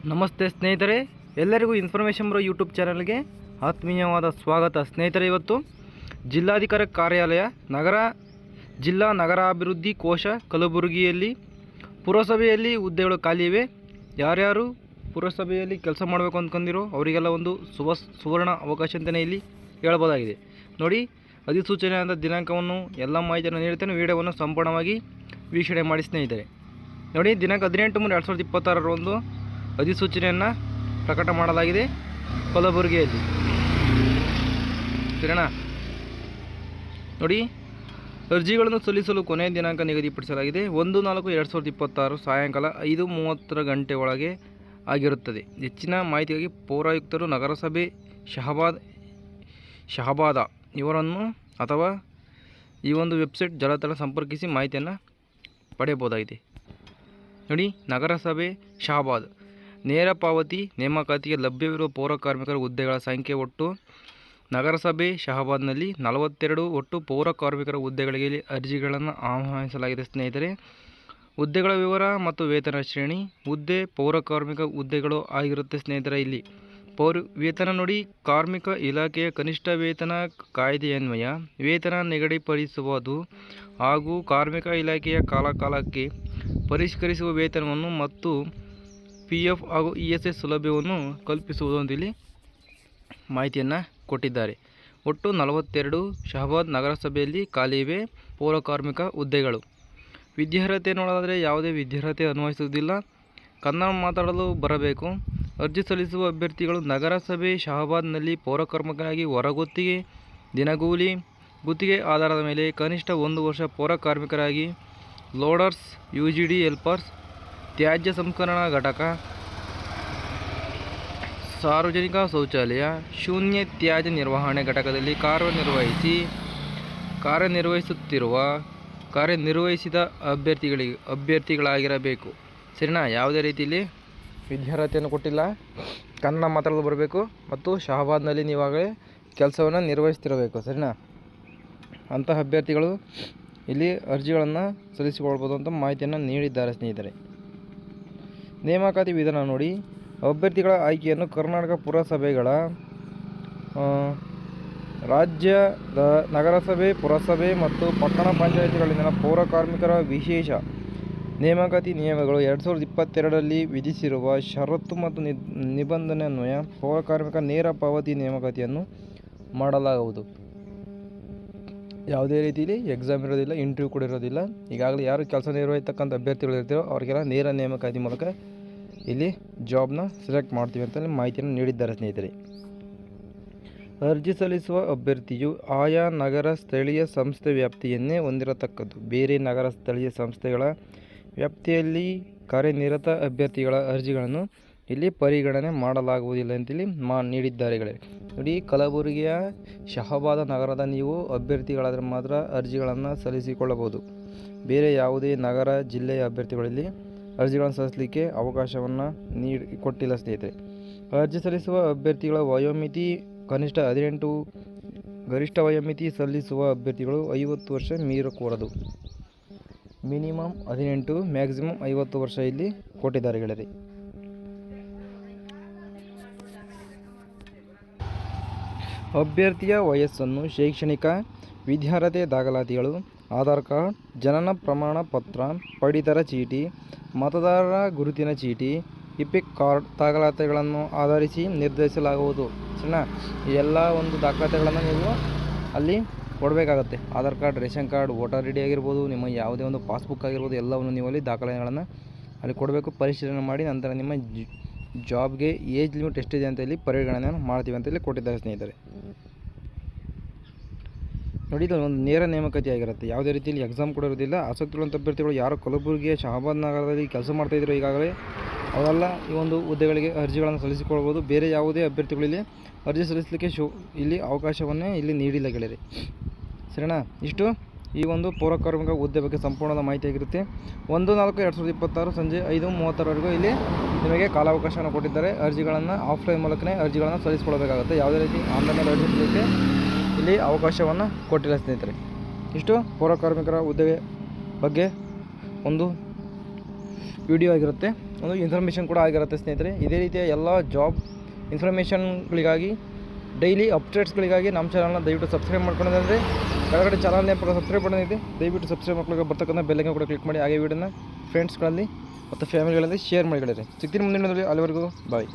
ನಮಸ್ತೆ ಸ್ನೇಹಿತರೆ, ಎಲ್ಲರಿಗೂ ಇನ್ಫಾರ್ಮೇಷನ್ ಬ್ರೋ ಯೂಟ್ಯೂಬ್ ಚಾನಲ್ಗೆ ಆತ್ಮೀಯವಾದ ಸ್ವಾಗತ. ಸ್ನೇಹಿತರೆ, ಇವತ್ತು ಜಿಲ್ಲಾಧಿಕಾರಿ ಕಾರ್ಯಾಲಯ ಜಿಲ್ಲಾ ನಗರಾಭಿವೃದ್ಧಿ ಕೋಶ ಕಲಬುರಗಿಯಲ್ಲಿ ಪುರಸಭೆಯಲ್ಲಿ ಹುದ್ದೆಗಳು ಖಾಲಿ ಇವೆ. ಯಾರ್ಯಾರು ಪುರಸಭೆಯಲ್ಲಿ ಕೆಲಸ ಮಾಡಬೇಕು ಅಂದ್ಕೊಂಡಿರೋ ಅವರಿಗೆಲ್ಲ ಒಂದು ಸುವರ್ಣ ಅವಕಾಶ ಅಂತಲೇ ಇಲ್ಲಿ ಹೇಳ್ಬೋದಾಗಿದೆ. ನೋಡಿ, ಅಧಿಸೂಚನೆಯಾದ ದಿನಾಂಕವನ್ನು ಎಲ್ಲ ಮಾಹಿತಿಯನ್ನು ನೀಡುತ್ತೇನೆ. ವಿಡಿಯೋವನ್ನು ಸಂಪೂರ್ಣವಾಗಿ ವೀಕ್ಷಣೆ ಮಾಡಿ ಸ್ನೇಹಿತರೆ. ನೋಡಿ, ದಿನಾಂಕ 18/3/2026 ಅಧಿಸೂಚನೆಯನ್ನು ಪ್ರಕಟ ಮಾಡಲಾಗಿದೆ ಕಲಬುರಗಿಯಲ್ಲಿ. ಸರಿನಾ? ನೋಡಿ, ಅರ್ಜಿಗಳನ್ನು ಸಲ್ಲಿಸಲು ಕೊನೆಯ ದಿನಾಂಕ ನಿಗದಿಪಡಿಸಲಾಗಿದೆ. 1/4/2026 ಸಾಯಂಕಾಲ 5:30 ಗಂಟೆ ಒಳಗೆ ಆಗಿರುತ್ತದೆ. ಹೆಚ್ಚಿನ ಮಾಹಿತಿಗಾಗಿ ಪೌರಾಯುಕ್ತರು ನಗರಸಭೆ ಶಹಬಾದ ಇವರನ್ನು ಅಥವಾ ಈ ಒಂದು ವೆಬ್ಸೈಟ್ ಜಾಲತಾಣ ಸಂಪರ್ಕಿಸಿ ಮಾಹಿತಿಯನ್ನು ಪಡೆಯಬಹುದಾಗಿದೆ. ನೋಡಿ, ನಗರಸಭೆ ಶಹಬಾದ್ ನೇರ ಪಾವತಿ ನೇಮಕಾತಿಗೆ ಲಭ್ಯವಿರುವ ಪೌರ ಕಾರ್ಮಿಕರ ಹುದ್ದೆಗಳ ಸಂಖ್ಯೆ ಒಟ್ಟು ನಗರಸಭೆ ಶಹಬಾದ್ನಲ್ಲಿ 42 ಒಟ್ಟು ಪೌರ ಕಾರ್ಮಿಕರ ಹುದ್ದೆಗಳಿಗೆ ಅರ್ಜಿಗಳನ್ನು ಆಹ್ವಾನಿಸಲಾಗಿದೆ. ಸ್ನೇಹಿತರೆ, ಹುದ್ದೆಗಳ ವಿವರ ಮತ್ತು ವೇತನ ಶ್ರೇಣಿ. ಹುದ್ದೆ ಪೌರ ಕಾರ್ಮಿಕ ಹುದ್ದೆಗಳು ಆಗಿರುತ್ತೆ ಸ್ನೇಹಿತರೆ. ಇಲ್ಲಿ ವೇತನ ನೋಡಿ, ಕಾರ್ಮಿಕ ಇಲಾಖೆಯ ಕನಿಷ್ಠ ವೇತನ ಕಾಯ್ದೆಯನ್ವಯ ವೇತನ ನಿಗದಿಪಡಿಸುವುದು ಹಾಗೂ ಕಾರ್ಮಿಕ ಇಲಾಖೆಯ ಕಾಲಕಾಲಕ್ಕೆ ಪರಿಷ್ಕರಿಸುವ ವೇತನವನ್ನು ಮತ್ತು PF ಹಾಗೂ ESI ಸೌಲಭ್ಯವನ್ನು ಕಲ್ಪಿಸುವುದು ಅಂತ ಇಲ್ಲಿ ಮಾಹಿತಿಯನ್ನು ಕೊಟ್ಟಿದ್ದಾರೆ. ಒಟ್ಟು 42 ಶಹಬಾದ್ ನಗರಸಭೆಯಲ್ಲಿ ಖಾಲಿ ಇವೆ ಪೌರ ಕಾರ್ಮಿಕ ಹುದ್ದೆಗಳು. ವಿದ್ಯಾರ್ಹತೆ ನೋಡೋದಾದರೆ ಯಾವುದೇ ವಿದ್ಯಾರ್ಹತೆ ಅನ್ವಯಿಸುವುದಿಲ್ಲ. ಕನ್ನಡ ಮಾತಾಡಲು ಬರಬೇಕು. ಅರ್ಜಿ ಸಲ್ಲಿಸುವ ಅಭ್ಯರ್ಥಿಗಳು ನಗರಸಭೆ ಶಹಬಾದ್ನಲ್ಲಿ ಪೌರ ಕಾರ್ಮಿಕರಾಗಿ ಹೊರಗುತ್ತಿಗೆ, ದಿನಗೂಲಿ, ಗುತ್ತಿಗೆ ಆಧಾರದ ಮೇಲೆ ಕನಿಷ್ಠ 1 ವರ್ಷ ಪೌರ ಕಾರ್ಮಿಕರಾಗಿ ಲೋಡರ್ಸ್, UGD ಹೆಲ್ಪರ್ಸ್, ತ್ಯಾಜ್ಯ ಸಂಸ್ಕರಣಾ ಘಟಕ, ಸಾರ್ವಜನಿಕ ಶೌಚಾಲಯ, ಶೂನ್ಯ ತ್ಯಾಜ್ಯ ನಿರ್ವಹಣೆ ಘಟಕದಲ್ಲಿ ಕಾರ್ಯನಿರ್ವಹಿಸಿದ ಅಭ್ಯರ್ಥಿಗಳಾಗಿರಬೇಕು. ಸರಿನಾ? ಯಾವುದೇ ರೀತಿಯಲ್ಲಿ ವಿದ್ಯಾರ್ಹತೆಯನ್ನು ಕೊಟ್ಟಿಲ್ಲ. ಕನ್ನಡ ಮಾತಾಡಲು ಬರಬೇಕು ಮತ್ತು ಶಹಬಾದ್ನಲ್ಲಿ ನೀವಾಗಲೇ ಕೆಲಸವನ್ನು ನಿರ್ವಹಿಸ್ತಿರಬೇಕು. ಸರಿನಾ? ಅಂತಹ ಅಭ್ಯರ್ಥಿಗಳು ಇಲ್ಲಿ ಅರ್ಜಿಗಳನ್ನು ಸಲ್ಲಿಸಿಕೊಳ್ಬೋದು ಅಂತ ಮಾಹಿತಿಯನ್ನು ನೀಡಿದ್ದಾರೆ ಸ್ನೇಹಿತರೆ. ನೇಮಕಾತಿ ವಿಧಾನ ನೋಡಿ, ಅಭ್ಯರ್ಥಿಗಳ ಆಯ್ಕೆಯನ್ನು ಕರ್ನಾಟಕ ಪುರಸಭೆಗಳ ರಾಜ್ಯದ ನಗರಸಭೆ, ಪುರಸಭೆ ಮತ್ತು ಪಟ್ಟಣ ಪಂಚಾಯಿತಿಗಳಲ್ಲಿನ ಪೌರ ಕಾರ್ಮಿಕರ ವಿಶೇಷ ನೇಮಕಾತಿ ನಿಯಮಗಳು 2022ರಲ್ಲಿ ವಿಧಿಸಿರುವ ಷರತ್ತು ಮತ್ತು ನಿಬಂಧನೆ ಅನ್ವಯ ಪೌರ ಕಾರ್ಮಿಕ ನೇರ ಪಾವತಿ ನೇಮಕಾತಿಯನ್ನು ಮಾಡಲಾಗುವುದು. ಯಾವುದೇ ರೀತಿಯಲ್ಲಿ ಎಕ್ಸಾಮ್ ಇರೋದಿಲ್ಲ, ಇಂಟರ್ವ್ಯೂ ಕೂಡ ಇರೋದಿಲ್ಲ. ಈಗಾಗಲೇ ಯಾರು ಕೆಲಸ ನಿರ್ವಹಿಸ್ತಕ್ಕಂಥ ಅಭ್ಯರ್ಥಿಗಳು ಇರ್ತೀರೋ ಅವರಿಗೆಲ್ಲ ನೇರ ನೇಮಕಾತಿ ಮೂಲಕ ಇಲ್ಲಿ ಜಾಬ್ನ ಸೆಲೆಕ್ಟ್ ಮಾಡ್ತೀವಿ ಅಂತ ಮಾಹಿತಿಯನ್ನು ನೀಡಿದ್ದಾರೆ ಸ್ನೇಹಿತರೆ. ಅರ್ಜಿ ಸಲ್ಲಿಸುವ ಅಭ್ಯರ್ಥಿಯು ಆಯಾ ನಗರ ಸ್ಥಳೀಯ ಸಂಸ್ಥೆ ವ್ಯಾಪ್ತಿಯನ್ನೇ ಹೊಂದಿರತಕ್ಕದ್ದು. ಬೇರೆ ನಗರ ಸ್ಥಳೀಯ ಸಂಸ್ಥೆಗಳ ವ್ಯಾಪ್ತಿಯಲ್ಲಿ ಕಾರ್ಯನಿರತ ಅಭ್ಯರ್ಥಿಗಳ ಅರ್ಜಿಗಳನ್ನು ಇಲ್ಲಿ ಪರಿಗಣನೆ ಮಾಡಲಾಗುವುದಿಲ್ಲ ಅಂತೇಳಿ ನೀಡಿದ್ದಾರೆ. ನೋಡಿ, ಕಲಬುರಗಿಯ ಶಹಬಾದ ನಗರದ ನೀವು ಅಭ್ಯರ್ಥಿಗಳಾದರೆ ಮಾತ್ರ ಅರ್ಜಿಗಳನ್ನು ಸಲ್ಲಿಸಿಕೊಳ್ಳಬಹುದು. ಬೇರೆ ಯಾವುದೇ ನಗರ ಜಿಲ್ಲೆಯ ಅಭ್ಯರ್ಥಿಗಳಲ್ಲಿ ಅರ್ಜಿಗಳನ್ನು ಸಲ್ಲಿಸಲಿಕ್ಕೆ ಅವಕಾಶವನ್ನು ಕೊಟ್ಟಿಲ್ಲ ಸ್ನೇಹಿತರೆ. ಅರ್ಜಿ ಸಲ್ಲಿಸುವ ಅಭ್ಯರ್ಥಿಗಳ ವಯೋಮಿತಿ ಕನಿಷ್ಠ 18, ಗರಿಷ್ಠ ವಯೋಮಿತಿ ಸಲ್ಲಿಸುವ ಅಭ್ಯರ್ಥಿಗಳು 50 ವರ್ಷ ಮೀರಕೂಡದು. ಮಿನಿಮಮ್ 18, ಮ್ಯಾಕ್ಸಿಮಮ್ 50 ವರ್ಷ ಇಲ್ಲಿ ಕೊಟ್ಟಿದ್ದಾರೆ ಗೆಳೆಯರಿ. ಅಭ್ಯರ್ಥಿಯ ವಯಸ್ಸನ್ನು ಶೈಕ್ಷಣಿಕ ವಿದ್ಯಾರ್ಹತೆ ದಾಖಲಾತಿಗಳು, ಆಧಾರ್ ಕಾರ್ಡ್, ಜನನ ಪ್ರಮಾಣ ಪತ್ರ, ಪಡಿತರ ಚೀಟಿ, ಮತದಾರರ ಗುರುತಿನ ಚೀಟಿ, ಇಪಿಕ್ ಕಾರ್ಡ್ ದಾಖಲಾತಿಗಳನ್ನು ಆಧರಿಸಿ ನಿರ್ಧರಿಸಲಾಗುವುದು. ಸರಿನಾ? ಈ ಎಲ್ಲ ಒಂದು ದಾಖಲಾತಿಗಳನ್ನು ನೀವು ಅಲ್ಲಿ ಕೊಡಬೇಕಾಗತ್ತೆ. Aadhaar card, ration card, voter ID ಆಗಿರ್ಬೋದು, ನಿಮ್ಮ ಯಾವುದೇ ಒಂದು ಪಾಸ್ಬುಕ್ ಆಗಿರ್ಬೋದು, ಎಲ್ಲವನ್ನು ನೀವು ಅಲ್ಲಿ ದಾಖಲೆಗಳನ್ನು ಅಲ್ಲಿ ಕೊಡಬೇಕು. ಪರಿಶೀಲನೆ ಮಾಡಿ ನಂತರ ನಿಮ್ಮ ಜಾಬ್ಗೆ ಏಜ್ ಲಿಮಿಟ್ ಎಷ್ಟಿದೆ ಅಂತ ಇಲ್ಲಿ ಪರಿಗಣನೆಯನ್ನು ಮಾಡ್ತೀವಿ ಅಂತ ಇಲ್ಲಿ ಕೊಟ್ಟಿದ್ದಾರೆ ಸ್ನೇಹಿತರೆ. ನೋಡಿ, ಇದು ಒಂದು ನೇರ ನೇಮಕಾತಿ ಆಗಿರುತ್ತೆ. ಯಾವುದೇ ರೀತಿಯಲ್ಲಿ ಎಕ್ಸಾಮ್ ಕೂಡ ಇರೋದಿಲ್ಲ. ಆಸಕ್ತಿಯುಳ್ಳ ಅಭ್ಯರ್ಥಿಗಳು ಯಾರು ಕಲಬುರಗಿಯ ಶಹಬಾದ್ ನಗರದಲ್ಲಿ ಕೆಲಸ ಮಾಡ್ತಾಯಿದ್ರು ಈಗಾಗಲೇ ಅವೆಲ್ಲ ಈ ಒಂದು ಹುದ್ದೆಗಳಿಗೆ ಅರ್ಜಿಗಳನ್ನು ಸಲ್ಲಿಸಿಕೊಳ್ಬೋದು. ಬೇರೆ ಯಾವುದೇ ಅಭ್ಯರ್ಥಿಗಳಲ್ಲಿ ಅರ್ಜಿ ಸಲ್ಲಿಸಲಿಕ್ಕೆ ಇಲ್ಲಿ ಅವಕಾಶವನ್ನೇ ಇಲ್ಲಿ ನೀಡಿಲ್ಲ ಗೆಳೆಯರಿ. ಸರಿನಾ? ಇಷ್ಟು ಈ ಒಂದು ಪೌರ ಕಾರ್ಮಿಕ ಹುದ್ದೆ ಬಗ್ಗೆ ಸಂಪೂರ್ಣದ ಮಾಹಿತಿ ಆಗಿರುತ್ತೆ. 1/4/2026 ಸಂಜೆ 5:30ವರೆಗೂ ಇಲ್ಲಿ ನಿಮಗೆ ಕಾಲಾವಕಾಶವನ್ನು ಕೊಟ್ಟಿದ್ದಾರೆ. ಅರ್ಜಿಗಳನ್ನು ಆಫ್ಲೈನ್ ಮೂಲಕನೇ ಅರ್ಜಿಗಳನ್ನು ಸಲ್ಲಿಸಿಕೊಳ್ಬೇಕಾಗುತ್ತೆ. ಯಾವುದೇ ರೀತಿ ಆನ್ಲೈನಲ್ಲಿ ಅರ್ಜಿ ಸಲ್ಲಿಸಲಿಕ್ಕೆ ಇಲ್ಲಿ ಅವಕಾಶವನ್ನು ಕೊಟ್ಟಿಲ್ಲ ಸ್ನೇಹಿತರೆ. ಇಷ್ಟು ಪೌರ ಕಾರ್ಮಿಕರ ಹುದ್ದೆ ಬಗ್ಗೆ ಒಂದು ವಿಡಿಯೋ ಆಗಿರುತ್ತೆ, ಒಂದು ಇನ್ಫಾರ್ಮೇಷನ್ ಕೂಡ ಆಗಿರುತ್ತೆ ಸ್ನೇಹಿತರೆ. ಇದೇ ರೀತಿಯ ಎಲ್ಲ ಜಾಬ್ ಇನ್ಫಾರ್ಮೇಷನ್ಗಳಿಗಾಗಿ ಡೈಲಿ ಅಪ್ಡೇಟ್ಸ್ಗಳಿಗಾಗಿ ನಮ್ಮ ಚಾನಲ್ನ ದಯವಿಟ್ಟು ಸಬ್ಸ್ಕ್ರೈಬ್ ಮಾಡ್ಕೊಳ್ಳೋದಂದರೆ ಕೆಳಗಡೆ ಚಾನಲ್ನೇ ಸಬ್ಸ್ಕ್ರೈಬ್ ಮಾಡೋದಿದೆ, ದಯವಿಟ್ಟು ಸಬ್ಸ್ಕ್ರೈಬ್ ಮಾಡ್ಕೊಳ್ಳೋಕೆ ಬರ್ತಕ್ಕಂಥ ಬೆಲ್ಲೈಕನ್ ಕೂಡ ಕ್ಲಿಕ್ ಮಾಡಿ. ಹಾಗೆ ವಿಡಿಯೋನ ಫ್ರೆಂಡ್ಸ್ಗಳಲ್ಲಿ ಮತ್ತು ಫ್ಯಾಮಿಲಿಗಳಲ್ಲಿ ಶೇರ್ ಮಾಡಿಕೊಳ್ಳಿರಿ. ಸಿಗ್ತೀನಿ ಮುಂದಿನ ಅಲ್ಲಿವರೆಗೂ ಬಾಯ್.